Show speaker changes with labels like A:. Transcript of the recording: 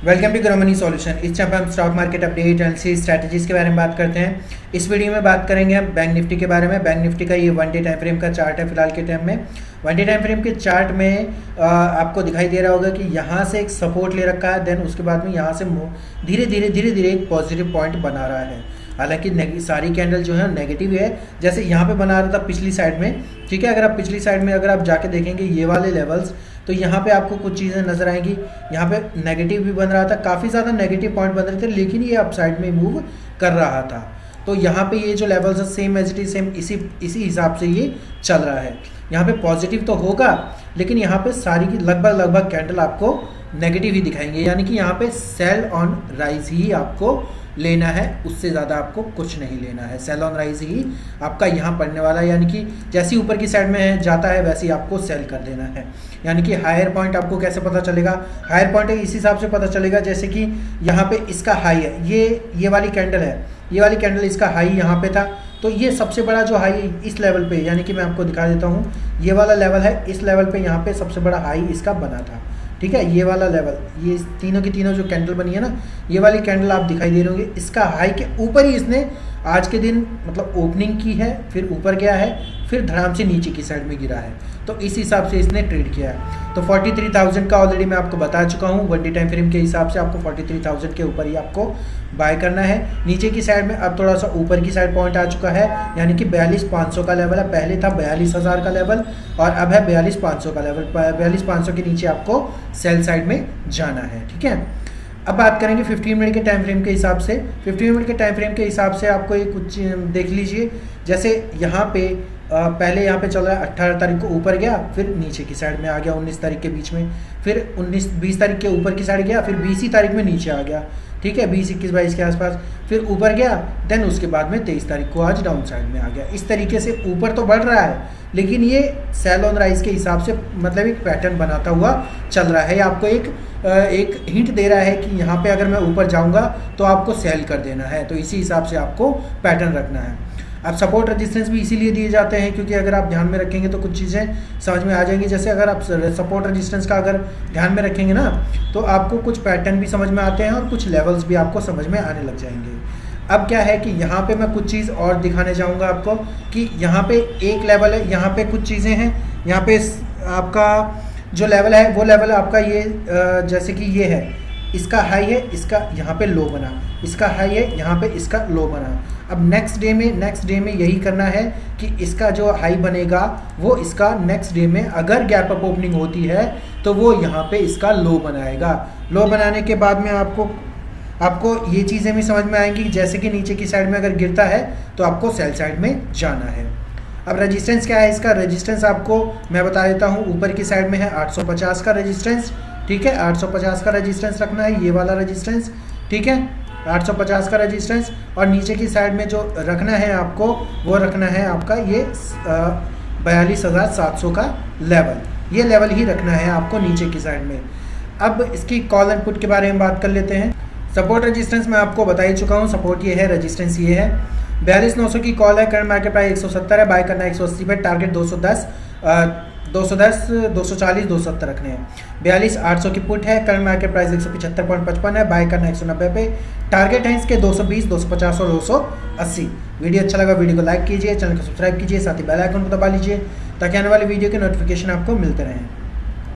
A: Welcome to grow money solution. इस channel पर हम stock market update analysis strategies के बारे में बात करते हैं। इस वीडियो में बात करेंगे हम बैंक निफ्टी के बारे में। बैंक निफ्टी का ये 1 डे टाइम फ्रेम का चार्ट है फिलहाल के टाइम में। 1 डे टाइम फ्रेम के चार्ट में आपको दिखाई दे रहा होगा कि यहाँ से एक सपोर्ट ले रखा है, देन उसके बाद में यहाँ से धीरे धीरे एक पॉजिटिव पॉइंट बना रहा है। हालांकि सारी कैंडल जो है नेगेटिव है, जैसे यहाँ पे बना रहा था पिछली साइड में। ठीक है, अगर आप पिछली साइड में अगर आप जाके देखेंगे ये वाले लेवल्स, तो यहाँ पे आपको कुछ चीज़ें नजर आएंगी। यहाँ पे नेगेटिव भी बन रहा था, काफ़ी ज़्यादा नेगेटिव पॉइंट बन रहे थे, लेकिन ये अपसाइड में मूव कर रहा था। तो यहाँ पे ये जो लेवल्स है same as it is same इसी हिसाब से ये चल रहा है। यहाँ पे पॉजिटिव तो होगा, लेकिन यहाँ पे सारी की लगभग कैंडल आपको नेगेटिव ही दिखाएंगे, यानी कि यहाँ पे सेल ऑन राइज ही आपको लेना है, उससे ज़्यादा आपको कुछ नहीं लेना है। सेल ऑन राइज ही आपका यहाँ पड़ने वाला है, यानी कि जैसे ऊपर की साइड में जाता है वैसे ही आपको सेल कर देना है। यानी कि हायर पॉइंट आपको कैसे पता चलेगा? हायर पॉइंट इस हिसाब से पता चलेगा जैसे कि यहाँ पे इसका हाई है, ये वाली कैंडल है, ये वाली कैंडल इसका हाई यहाँ पे था, तो ये सबसे बड़ा जो हाई इस लेवल पे, यानी कि मैं आपको दिखा देता हूँ, ये वाला लेवल है, इस लेवल पे यहाँ पे सबसे बड़ा हाई इसका बना था। ठीक है, ये वाला लेवल, ये तीनों की तीनों जो कैंडल बनी है ना, ये वाली कैंडल आप दिखाई दे रहे होंगे, इसका हाई के ऊपर ही इसने आज के दिन मतलब ओपनिंग की है, फिर ऊपर गया है, फिर धड़ाम से नीचे की साइड में गिरा है। तो इस हिसाब से इसने ट्रेड किया है। तो 43,000 का ऑलरेडी मैं आपको बता चुका हूँ। 1 डे टाइम फ्रेम के हिसाब से आपको 43,000 के ऊपर ही आपको बाय करना है। नीचे की साइड में अब थोड़ा सा ऊपर की साइड पॉइंट आ चुका है, यानी कि 42,500 का लेवल है। पहले था 42,000 का लेवल और अब है 42,500 का लेवल। 42,500 के नीचे आपको सेल साइड में जाना है। ठीक है, अब बात करेंगे 15 मिनट के टाइम फ्रेम के हिसाब से। 15 मिनट के टाइम फ्रेम के हिसाब से आपको ये कुछ देख लीजिए, जैसे यहाँ पे पहले यहाँ पे चल रहा है 18 तारीख को ऊपर गया, फिर नीचे की साइड में आ गया 19 तारीख के बीच में, फिर 19-20 तारीख के ऊपर की साइड गया, फिर 20 तारीख में नीचे आ गया। ठीक है, 20, 21, 22 के आसपास फिर ऊपर गया, देन उसके बाद में 23 तारीख को आज डाउन साइड में आ गया। इस तरीके से ऊपर तो बढ़ रहा है, लेकिन ये सेल ऑन राइज के हिसाब से मतलब एक पैटर्न बनाता हुआ चल रहा है। आपको एक हिंट दे रहा है कि यहाँ पे अगर मैं ऊपर जाऊँगा तो आपको सेल कर देना है, तो इसी हिसाब से आपको पैटर्न रखना है। अब सपोर्ट रेजिस्टेंस भी इसीलिए दिए जाते हैं क्योंकि अगर आप ध्यान में रखेंगे तो कुछ चीज़ें समझ में आ जाएंगी। जैसे अगर आप सपोर्ट रेजिस्टेंस का अगर ध्यान में रखेंगे ना, तो आपको कुछ पैटर्न भी समझ में आते हैं और कुछ लेवल्स भी आपको समझ में आने लग जाएंगे। अब क्या है कि यहाँ पे मैं कुछ चीज़ और दिखाने जाऊँगा आपको कि यहाँ पे एक लेवल है, यहाँ पे कुछ चीज़ें हैं, यहाँ पे आपका जो लेवल है वो लेवल आपका ये जैसे कि ये है, इसका हाई है, इसका यहाँ पे लो बना, इसका हाई है, यहाँ पे इसका लो बना। अब नेक्स्ट डे में यही करना है कि इसका जो हाई बनेगा वो इसका नेक्स्ट डे में अगर गैप अप ओपनिंग होती है तो वो यहाँ पे इसका लो बनाएगा। लो बनाने के बाद में आपको ये चीज़ें भी समझ में आएंगी, जैसे कि नीचे की साइड में अगर गिरता है तो आपको सेल साइड में जाना है। अब रेजिस्टेंस क्या है इसका? रेजिस्टेंस आपको मैं बता देता हूँ, ऊपर की साइड में है 850 का रेजिस्टेंस। ठीक है, 850 का रेजिस्टेंस रखना है, ये वाला रेजिस्टेंस। ठीक है, 850 का रेजिस्टेंस, और नीचे की साइड में जो रखना है आपको वो रखना है आपका ये 42,700 का लेवल, ये लेवल ही रखना है आपको नीचे की साइड में। अब इसकी कॉल एंड पुट के बारे में बात कर लेते हैं। सपोर्ट रेजिस्टेंस मैं आपको बता ही चुका हूँ, सपोर्ट ये है, रेजिस्टेंस ये है। 42,900 की कॉल है, करंट मार्केट प्राइस 170 है, बाय करना है 180 पे, टारगेट 210, 240, 270 रखने हैं। 42,800 की पुट है, करंट मार्केट प्राइस 175.55 है, बाय करना 190 पे, टारगेट है इसके 220, 250 और 280। वीडियो अच्छा लगा वीडियो को लाइक कीजिए, चैनल को सब्सक्राइब कीजिए, साथ ही बेल आइकन को दबा लीजिए ताकि आने वाली वीडियो के नोटिफिकेशन आपको मिलते रहें।